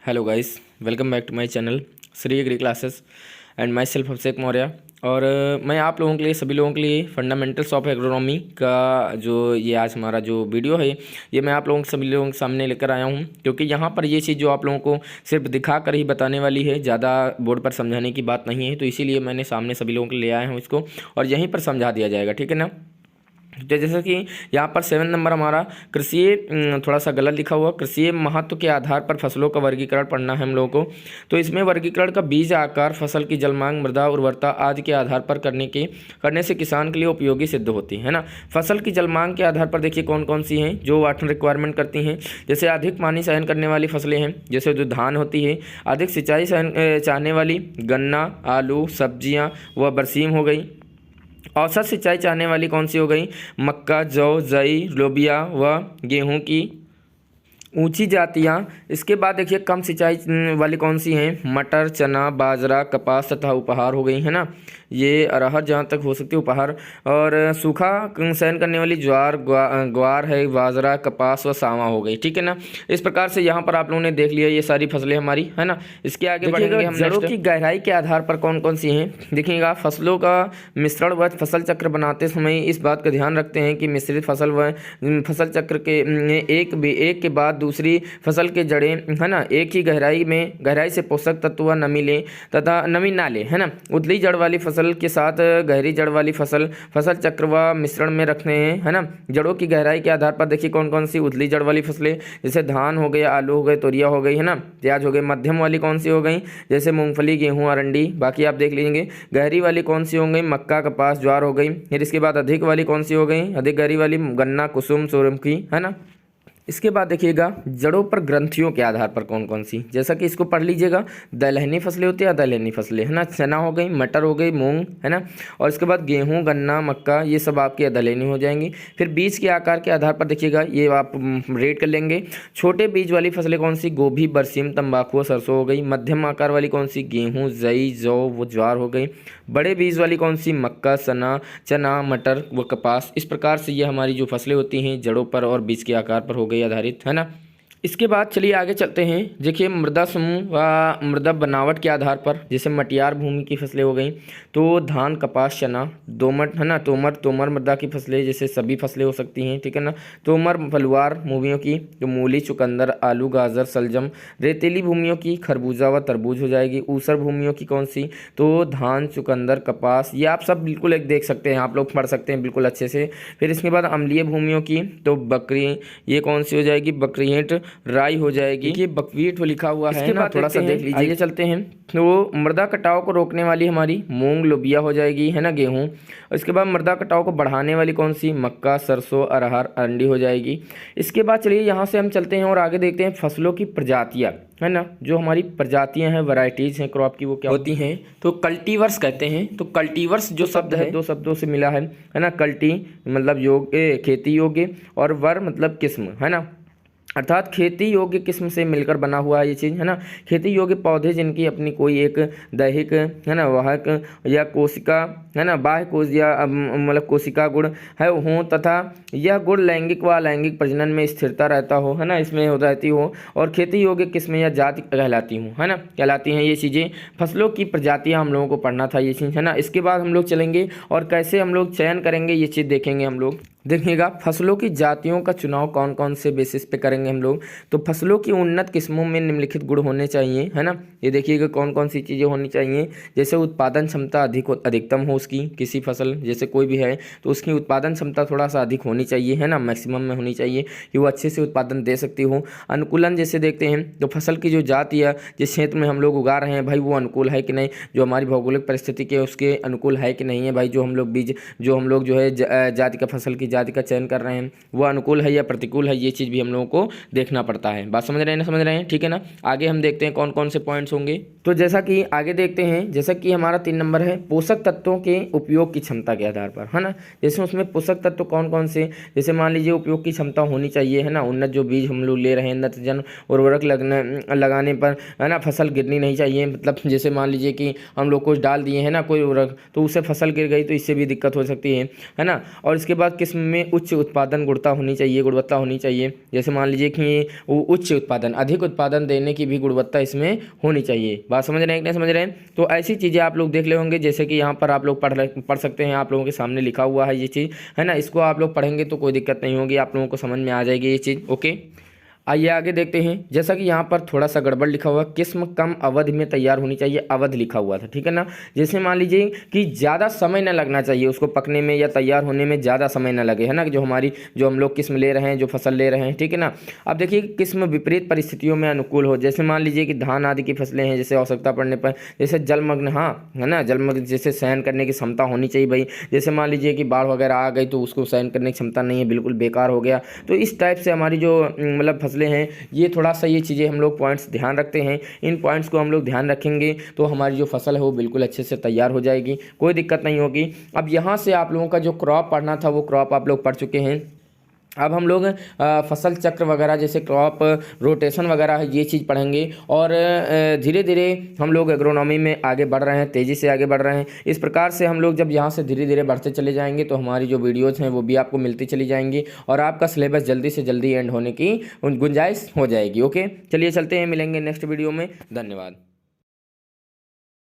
Hello guys, welcome back to my channel Shri agri classes and myself Abhishek Maurya. और मैं आप लोगों के लिए सभी लोगों के लिए फंडामेंटल्स ऑफ एग्रोनॉमी का जो ये आज हमारा जो वीडियो है ये मैं आप लोगों के सभी लोगों के सामने लेकर आया हूँ, क्योंकि यहाँ पर ये चीज़ जो आप लोगों को सिर्फ दिखा कर ही बताने वाली है, ज़्यादा बोर्ड पर समझाने की बात नहीं है। तो इसीलिए मैंने सामने सभी लोगों के लिए ले आया हूँ इसको, और यहीं पर समझा दिया जाएगा, ठीक है ना। तो जैसे कि यहाँ पर 7 नंबर हमारा कृषि थोड़ा सा गलत लिखा हुआ, कृषि महत्व के आधार पर फसलों का वर्गीकरण पढ़ना है हम लोगों को। तो इसमें वर्गीकरण का बीज आकार, फसल की जलमांग, मृदा उर्वरता आदि के आधार पर करने से किसान के लिए उपयोगी सिद्ध होती है ना। फसल की जलमांग के आधार पर देखिए कौन कौन सी हैं जो वाटर रिक्वायरमेंट करती हैं। जैसे अधिक पानी सहन करने वाली फसलें हैं, जैसे जो धान होती है। अधिक सिंचाई सहन चाहने वाली गन्ना, आलू, सब्जियाँ व बरसीम हो गई। औसत सिंचाई चाहने वाली कौन सी हो गई? मक्का, जौ, जई, लोबिया व गेहूं की ऊंची जातियाँ। इसके बाद देखिए कम सिंचाई वाली कौन सी हैं? मटर, चना, बाजरा, कपास तथा उपहार हो गई, है ना। ये अरहर जहाँ तक हो सकती है उपहार। और सूखा सहन करने वाली ज्वार, ग्वार है, बाजरा, कपास व सावा हो गई, ठीक है ना। इस प्रकार से यहाँ पर आप लोगों ने देख लिया ये सारी फसलें हमारी, है ना। इसके आगे बढ़ेंगे हम। जड़ों की गहराई के आधार पर कौन कौन सी हैं देखिएगा। फसलों का मिश्रण व फसल चक्र बनाते समय इस बात का ध्यान रखते हैं कि मिश्रित फसल व फसल चक्र के एक के बाद दूसरी फसल के जड़ें, है ना, एक ही गहराई से पोषक तत्व व नमी लें तथा नमी ना लें, है ना। उथली जड़ वाली फसल के साथ गहरी जड़ वाली फसल चक्र व मिश्रण में रखने हैं, है ना। जड़ों की गहराई के आधार पर देखिए कौन कौन सी उथली जड़ वाली फसलें, जैसे धान हो गए, आलू हो गए, तोरिया हो गई, है ना, प्याज हो गए। मध्यम वाली कौन सी हो गई? जैसे मूंगफली, गेहूं, अरंडी। बाकी आप देख लीजिए। गहरी वाली कौन सी हो गई? मक्का, कपास, ज्वार हो गई। फिर इसके बाद अधिक वाली कौन सी हो गई? अधिक गहरी वाली गन्ना, कुसुम, सूरजमुखी, है ना। इसके बाद देखिएगा जड़ों पर ग्रंथियों के आधार पर कौन कौन सी, जैसा कि इसको पढ़ लीजिएगा। दलहनी फसलें होती है, दलहनी फसलें, है ना। चना हो गई, मटर हो गई, मूंग, है ना। और इसके बाद गेहूं, गन्ना, मक्का, ये सब आपकी दलहनी हो जाएंगी। फिर बीज के आकार के आधार पर देखिएगा ये आप रेट कर लेंगे। छोटे बीज वाली फसलें कौन सी? गोभी, बरसीम, तंबाकू, सरसों हो गई। मध्यम आकार वाली कौन सी? गेहूँ, जई, जौ व ज्वार हो गई। बड़े बीज वाली कौन सी? मक्का, चना, मटर व कपास। इस प्रकार से ये हमारी जो फसलें होती हैं जड़ों पर और बीज के आकार पर हो गई आधारित, है ना। इसके बाद चलिए आगे चलते हैं। देखिए मृदा समूह व मृदा बनावट के आधार पर, जैसे मटियार भूमि की फसलें हो गई तो धान, कपास, चना। दोमट, है ना, तोमर मृदा की फसलें, जैसे सभी फसलें हो सकती हैं, ठीक है ना। तोमर फलवार भूमियों की तो मूली, चुकंदर, आलू, गाजर, शलजम। रेतीली भूमियों की खरबूजा व तरबूज हो जाएगी। ऊसर भूमियों की कौन सी? तो धान, चुकंदर, कपास। ये आप सब बिल्कुल एक देख सकते हैं, आप लोग पढ़ सकते हैं बिल्कुल अच्छे से। फिर इसके बाद अम्लीय भूमियों की तो बकरी, ये कौन सी हो जाएगी? बकरीट, राई हो जाएगी। ये बकवीट लिखा हुआ है ना, थोड़ा सा देख लीजिए। आगे चलते हैं तो मृदा कटाव को रोकने वाली हमारी मूंग, लोबिया हो जाएगी, है ना, गेहूं। इसके बाद मृदा कटाव को बढ़ाने वाली कौन सी? मक्का, सरसों, अरहर, अरंडी हो जाएगी। इसके बाद चलिए यहाँ से हम चलते हैं और आगे देखते हैं फसलों की प्रजातियाँ, है ना। जो हमारी प्रजातियां हैं, वैरायटीज़ हैं क्रॉप की, वो क्या होती हैं? तो कल्टीवर्स कहते हैं। तो कल्टीवर्स जो शब्द है दो शब्दों से मिला है ना। कल्टी मतलब योग्य, खेती योग्य, और वर मतलब किस्म, है ना। अर्थात खेती योग्य किस्म से मिलकर बना हुआ है ये चीज़, है ना। खेती योग्य पौधे जिनकी अपनी कोई एक दैहिक, है ना, वाहक या कोशिका, है ना, बाह्य कोश या मतलब कोशिका गुण है हों तथा यह गुण लैंगिक व अलैंगिक प्रजनन में स्थिरता रहता हो, है ना, इसमें हो रहती हो, और खेती योग्य किस्म या जाति कहलाती हूँ, है ना, कहलाती हैं ये चीज़ें। फसलों की प्रजातियाँ हम लोगों को पढ़ना था ये चीज़, है ना। इसके बाद हम लोग चलेंगे और कैसे हम लोग चयन करेंगे ये चीज़ देखेंगे हम लोग। देखिएगा फसलों की जातियों का चुनाव कौन कौन से बेसिस पे करेंगे हम लोग। तो फसलों की उन्नत किस्मों में निम्नलिखित गुण होने चाहिए, है ना। ये देखिएगा कौन कौन सी चीज़ें होनी चाहिए। जैसे उत्पादन क्षमता अधिकतम हो उसकी, किसी फसल जैसे कोई भी है तो उसकी उत्पादन क्षमता थोड़ा सा अधिक होनी चाहिए, है ना, मैक्सिमम में होनी चाहिए कि वो अच्छे से उत्पादन दे सकती हो। अनुकूलन जैसे देखते हैं तो फसल की जो जाति या जिस क्षेत्र में हम लोग उगा रहे हैं भाई वो अनुकूल है कि नहीं, जो हमारी भौगोलिक परिस्थिति के उसके अनुकूल है कि नहीं है भाई। जो हम लोग बीज जो हम लोग जो है जाति का फसल की जाति का चयन कर रहे हैं वो अनुकूल है या प्रतिकूल है, ये चीज़ भी हम लोगों को देखना पड़ता है। बात समझ रहे हैं ना? समझ रहे हैं, ठीक है ना। आगे हम देखते हैं कौन कौन से पॉइंट्स होंगे। तो जैसा कि आगे देखते हैं, जैसा कि हमारा 3 नंबर है पोषक तत्वों के उपयोग की क्षमता के आधार पर, है ना। जैसे उसमें पोषक तत्व कौन कौन से, जैसे मान लीजिए उपयोग की क्षमता होनी चाहिए, है ना। उन्नत जो बीज हम लोग ले रहे हैं, नत्रजन उर्वरक लगाने पर, है ना, फसल गिरनी नहीं चाहिए। मतलब जैसे मान लीजिए कि हम लोग कुछ डाल दिए, है ना, कोई उर्वरक, तो उससे फसल गिर गई तो इससे भी दिक्कत हो सकती है ना। और इसके बाद किस्म किस्म में उच्च उत्पादन गुणवत्ता होनी चाहिए। जैसे मान लीजिए कि वो उच्च उत्पादन, अधिक उत्पादन देने की भी गुणवत्ता इसमें होनी चाहिए। बात समझ रहे हैं कि नहीं समझ रहे हैं? तो ऐसी चीज़ें आप लोग देख ले होंगे, जैसे कि यहाँ पर आप लोग पढ़ सकते हैं, आप लोगों के सामने लिखा हुआ है ये चीज़, है ना। इसको आप लोग पढ़ेंगे तो कोई दिक्कत नहीं होगी, आप लोगों को समझ में आ जाएगी ये चीज़। ओके, आइए आगे देखते हैं। जैसा कि यहाँ पर थोड़ा सा गड़बड़ लिखा हुआ, किस्म कम अवधि में तैयार होनी चाहिए, अवध लिखा हुआ था, ठीक है ना। जैसे मान लीजिए कि ज़्यादा समय न लगना चाहिए उसको पकने में या तैयार होने में, ज़्यादा समय न लगे, है ना। जो हम लोग किस्म ले रहे हैं, जो फसल ले रहे हैं, ठीक है ना। अब देखिए किस्म विपरीत परिस्थितियों में अनुकूल हो। जैसे मान लीजिए कि धान आदि की फसलें हैं, जैसे आवश्यकता पड़ने पर, जैसे जलमग्न, हाँ, है ना, जलमग्न, जैसे सहन करने की क्षमता होनी चाहिए भाई। जैसे मान लीजिए कि बाढ़ वगैरह आ गई तो उसको सहन करने की क्षमता नहीं है, बिल्कुल बेकार हो गया। तो इस टाइप से हमारी जो मतलब फसलें हैं, ये थोड़ा सा ये चीज़ें हम लोग पॉइंट्स ध्यान रखते हैं। इन पॉइंट्स को हम लोग ध्यान रखेंगे तो हमारी जो फसल है वो बिल्कुल अच्छे से तैयार हो जाएगी, कोई दिक्कत नहीं होगी। अब यहाँ से आप लोगों का जो क्रॉप पढ़ना था वो क्रॉप आप लोग पढ़ चुके हैं। अब हम लोग फसल चक्र वगैरह, जैसे क्रॉप रोटेशन वगैरह है, ये चीज़ पढ़ेंगे। और धीरे धीरे हम लोग एग्रोनॉमी में आगे बढ़ रहे हैं, तेज़ी से आगे बढ़ रहे हैं। इस प्रकार से हम लोग जब यहाँ से धीरे धीरे बढ़ते चले जाएंगे तो हमारी जो वीडियोज़ हैं वो भी आपको मिलती चली जाएंगी और आपका सिलेबस जल्दी से जल्दी एंड होने की गुंजाइश हो जाएगी। ओके, चलिए चलते हैं, मिलेंगे नेक्स्ट वीडियो में। धन्यवाद।